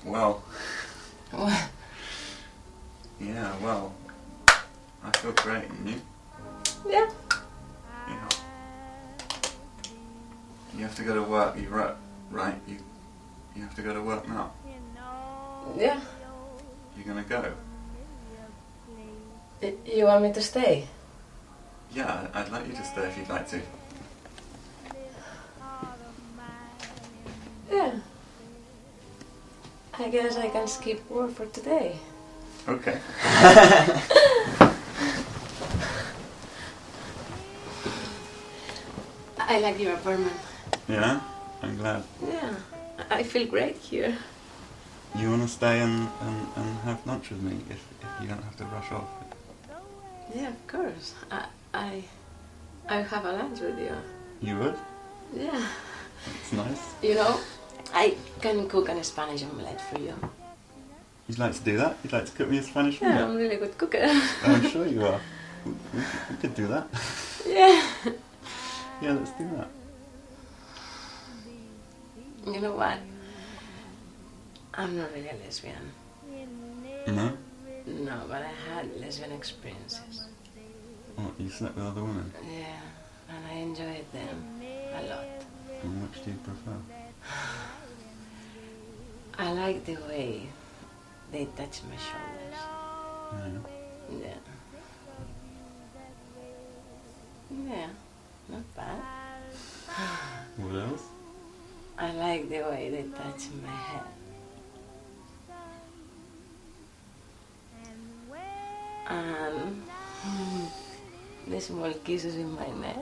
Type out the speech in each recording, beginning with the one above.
Well, What? yeah, well, I feel great, and you? Yeah. Yeah. You have to go to work, right? You have to go to work now. Yeah. You're gonna go? You want me to stay? Yeah, I'd like you to stay if you'd like to. Yeah. I guess I can skip work for today. Okay. I like your apartment. Yeah? I'm glad. Yeah. I feel great here. You wanna stay and have lunch with me if you don't have to rush off? Yeah, of course. I'll have a lunch with you. You would? Yeah. It's nice. You know, I can cook a Spanish omelette for you. You'd like to do that? You'd like to cook me a Spanish Yeah, I'm omelette? a really good cooker. I'm sure you are. We could do that. Yeah. Yeah, let's do that. You know what? I'm not really a lesbian. No? No, but I had lesbian experiences. What, you slept with other women? Yeah, and I enjoyed them a lot. And which do you prefer? I like the way they touch my shoulders. Yeah. Yeah. Yeah, not bad. What else? I like the way they touch my head. And the small kisses in my neck.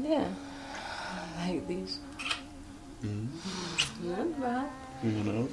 Yeah, like this. Mm. Not bad. What else?